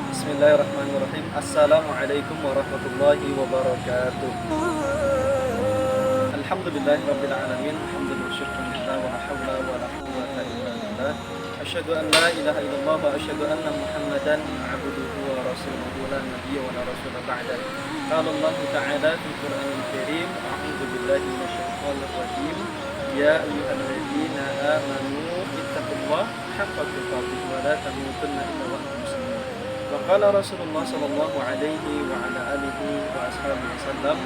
Bismillahirrahmanirrahim. Assalamualaikum warahmatullahi wabarakatuh. Alhamdulillahirabbil alamin. Hamdan wa syukran lillah wa la haula wa la quwwata illa billah. Asyhadu an la ilaha illallah wa asyhadu anna Muhammadan abduhu wa rasuluhu la nabiyya wa la rasula ba'dah. Qala Allah ta'ala fil Qur'anil Karim, a'udzu billahi minasyaitonir rajim. Ya ayyuhalladzina amanu ittaqullaha haqqa tuqatih wa la tamutunna illa wa antum muslimun. Wa qala Rasulullah sallallahu alaihi wa ala alihi wa ashabihi wasallam,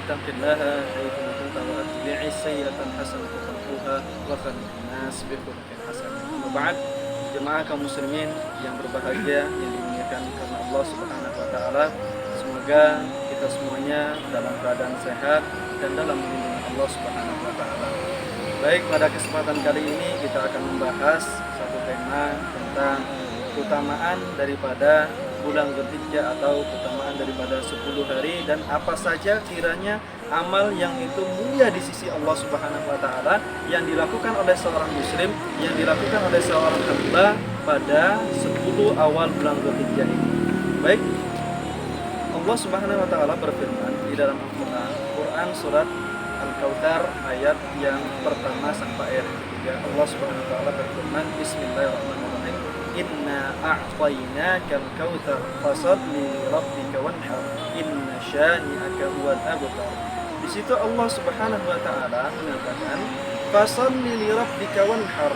ittaqillaha haitsu kunta wa atbi'is sayyi'atal hasanata tamhuha wa khaliqin nas bi khuluqin hasan. Amma ba'd, jemaah kaum muslimin yang berbahagia yang dimuliakan karena Allah Subhanahu wa taala, semoga kita semuanya dalam keadaan sehat dan dalam lindungan Allah Subhanahu wa taala. Baik, pada kesempatan kali ini kita akan membahas satu tema tentang keutamaan daripada bulan Dzulhijjah atau keutamaan daripada 10 hari dan apa saja kiranya amal yang itu mulia di sisi Allah Subhanahu wa taala yang dilakukan oleh seorang muslim, yang dilakukan oleh seorang hamba pada 10 awal bulan Dzulhijjah ini. Baik, Allah Subhanahu wa taala berfirman di dalam Al-Qur'an, surat Al-Kautsar ayat yang pertama sampai ayat ketiga. Allah Subhanahu wa taala berfirman, Bismillahirrahmanirrahim. Inna a'tainakal kautsar fasholli li rabbika wanhar inna syani'aka huwal abtar. Di situ Allah Subhanahu wa taala mengatakan, fasholli li rabbika wanhar,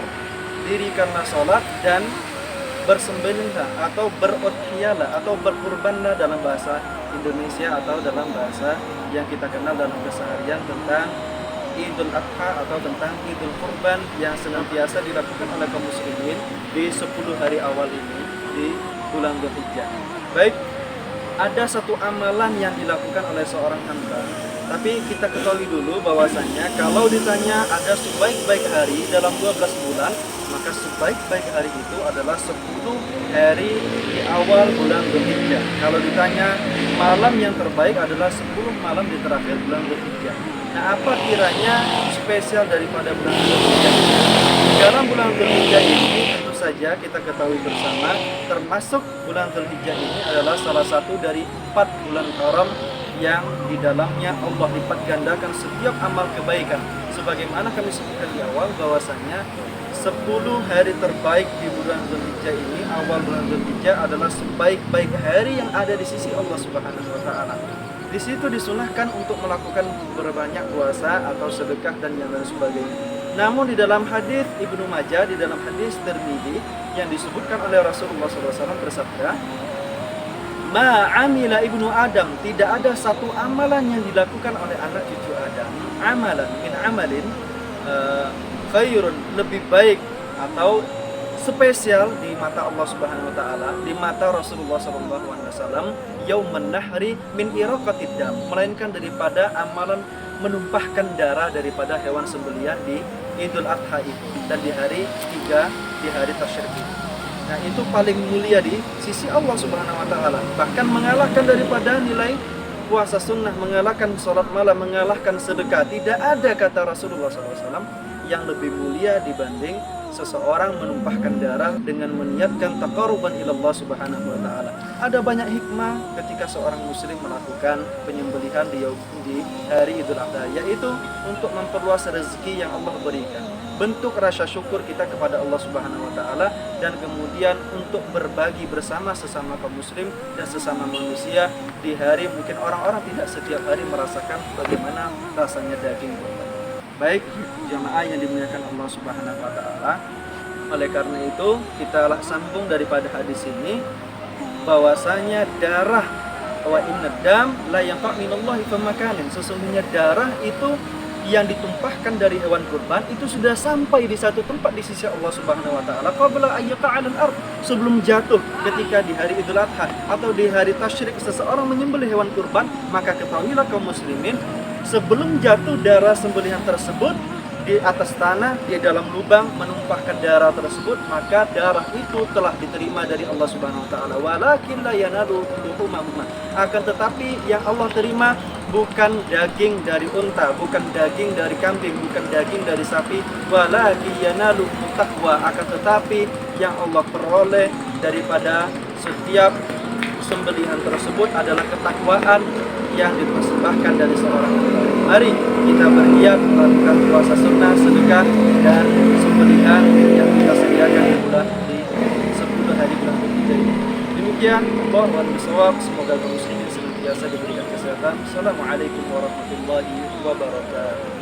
dirikanlah salat dan bersembelihlah atau berudhiyalah atau berkurbanlah dalam bahasa Indonesia atau dalam bahasa yang kita kenal dalam keseharian tentang Idul Adha atau tentang Idul Kurban yang senantiasa dilakukan oleh kaum muslimin di 10 hari awal ini di bulan Dzulhijjah. Baik, ada satu amalan yang dilakukan oleh seorang hamba. Tapi kita ketahui dulu bahwasanya kalau ditanya ada sebaik-baik hari dalam 12 bulan, maka sebaik-baik hari itu adalah 10 hari di awal bulan Dzulhijjah. Kalau ditanya malam yang terbaik adalah 10 malam di terakhir bulan Dzulhijjah. Nah, apa kiranya spesial daripada bulan Dzulhijjah? Dalam bulan Dzulhijjah ini tentu saja kita ketahui bersama, termasuk bulan Dzulhijjah ini adalah salah satu dari 4 bulan haram yang di dalamnya Allah lipat gandakan setiap amal kebaikan. Sebagaimana kami sebutkan di awal bahwasanya 10 hari terbaik di bulan Dzulhijjah ini, awal bulan Dzulhijjah adalah sebaik-baik hari yang ada di sisi Allah Subhanahu wa taala. Di situ disunahkan untuk melakukan berbanyak puasa atau sedekah dan yang lain sebagainya. Namun di dalam hadis Ibnu Majah, di dalam hadis Tirmidzi yang disebutkan oleh Rasulullah SAW bersabda, Ma'amila ibnu Adam, tidak ada satu amalan yang dilakukan oleh anak cucu Adam, amalan min amalin khairun, lebih baik atau spesial di mata Allah Subhanahu wa taala, di mata Rasulullah sallallahu alaihi wasallam, yauman nahri min iraqatid dam, melainkan daripada amalan menumpahkan darah daripada hewan sembelihan di Idul Adha itu dan di hari 3 di hari tasyrik itu. Nah, itu paling mulia di sisi Allah Subhanahu wa taala, bahkan mengalahkan daripada nilai puasa sunnah, mengalahkan sholat malam, mengalahkan sedekah. Tidak ada, kata Rasulullah SAW, yang lebih mulia dibanding seseorang menumpahkan darah dengan meniatkan taqarruban ila Allah Subhanahu wa taala. Ada banyak hikmah ketika seorang muslim melakukan penyembelihan di hari Idul Adha, yaitu untuk memperluas rezeki yang Allah berikan, bentuk rasa syukur kita kepada Allah Subhanahu wa taala, dan kemudian untuk berbagi bersama sesama kaum muslim dan sesama manusia di hari mungkin orang-orang tidak setiap hari merasakan bagaimana rasanya daging kurban. Baik, jamaah yang dimuliakan Allah Subhanahu wa taala, oleh karena itu kita sambung daripada hadis ini bahwasanya darah, wa inna dam la yanqa' minallahi famakanin, sesungguhnya darah itu yang ditumpahkan dari hewan kurban itu sudah sampai di satu tempat di sisi Allah Subhanahu wa taala qabla ayyaqa'al ard, sebelum jatuh. Ketika di hari Idul Adha atau di hari tasyrik seseorang menyembelih hewan kurban, maka ketahuilah kaum muslimin, sebelum jatuh darah sembelihan tersebut di atas tanah, di dalam lubang menumpahkan darah tersebut, maka darah itu telah diterima dari Allah Subhanahu wa taala. Walakin la yanalu luhumahuma, akan tetapi yang Allah terima bukan daging dari unta, bukan daging dari kambing, bukan daging dari sapi, walakin yanalu taqwa, akan tetapi yang Allah peroleh daripada setiap sembelihan tersebut adalah ketakwaan yang dipersembahkan dari seorang hamba. Mari kita bergiat melakukan puasa sunnah, sedekah, dan sembelihan yang kita sediakan di 10 hari bulan Dzulhijjah ini. Demikian, Allahu a'lam. Semoga kaum muslimin senantiasa diberikan kesehatan. Assalamualaikum warahmatullahi wabarakatuh.